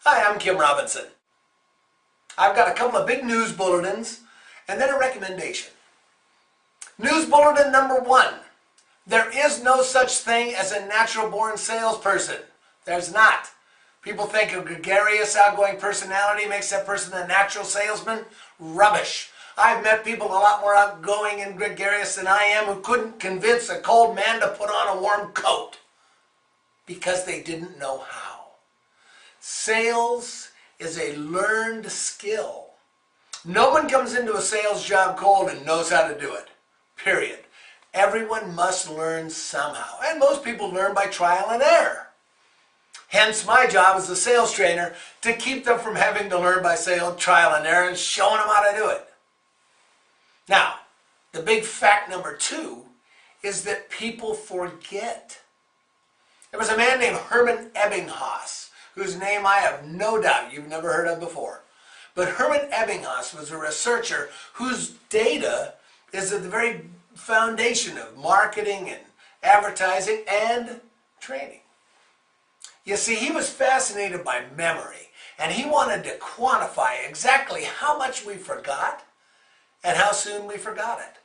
Hi, I'm Kim Robinson. I've got a couple of big news bulletins and then a recommendation. News bulletin number 1. There is no such thing as a natural-born salesperson. There's not. People think a gregarious, outgoing personality makes that person a natural salesman. Rubbish. I've met people a lot more outgoing and gregarious than I am who couldn't convince a cold man to put on a warm coat because they didn't know how. Sales is a learned skill. No one comes into a sales job cold and knows how to do it. Period. Everyone must learn somehow. And most people learn by trial and error. Hence my job as a sales trainer to keep them from having to learn by trial and error and showing them how to do it. Now, the big fact number 2 is that people forget. There was a man named Herman Ebbinghaus, whose name I have no doubt you've never heard of before. But Herman Ebbinghaus was a researcher whose data is at the very foundation of marketing and advertising and training. You see, he was fascinated by memory, and he wanted to quantify exactly how much we forgot and how soon we forgot it.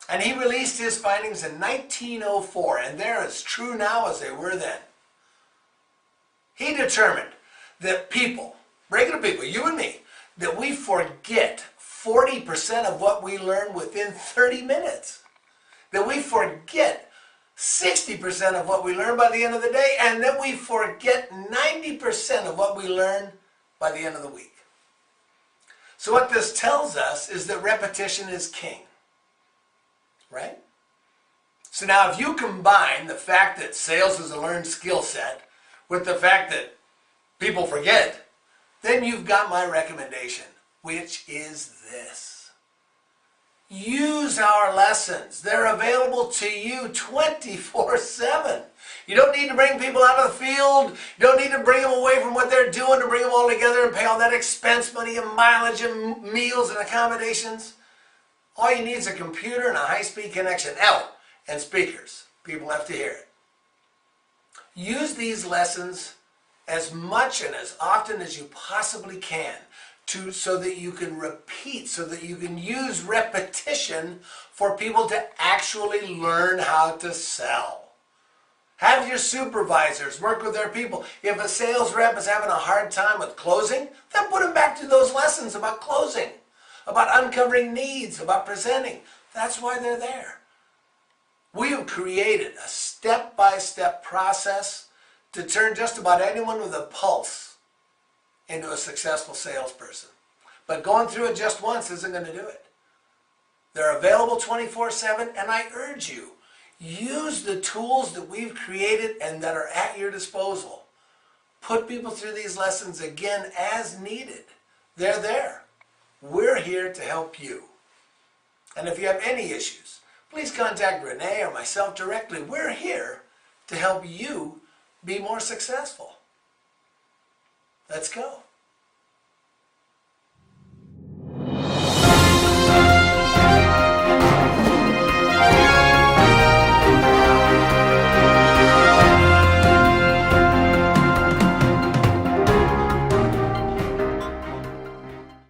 And he released his findings in 1904, and they're as true now as they were then. He determined that people, regular people, you and me, that we forget 40% of what we learn within 30 minutes. That we forget 60% of what we learn by the end of the day, and that we forget 90% of what we learn by the end of the week. So what this tells us is that repetition is king. Right? So now if you combine the fact that sales is a learned skill set with the fact that people forget, then you've got my recommendation, which is this. Use our lessons. They're available to you 24/7. You don't need to bring people out of the field. You don't need to bring them away from what they're doing to bring them all together and pay all that expense money and mileage and meals and accommodations. All you need is a computer and a high-speed connection. And speakers. People have to hear it. Use these lessons as much and as often as you possibly can so that you can repeat, so that you can use repetition for people to actually learn how to sell. Have your supervisors work with their people. If a sales rep is having a hard time with closing, then put them back to those lessons about closing, about uncovering needs, about presenting. That's why they're there. We have created a step-by-step process to turn just about anyone with a pulse into a successful salesperson. But going through it just once isn't going to do it. They're available 24/7, and I urge you, use the tools that we've created and that are at your disposal. Put people through these lessons again as needed. They're there. We're here to help you. And if you have any issues, please contact Renee or myself directly. We're here to help you be more successful. Let's go.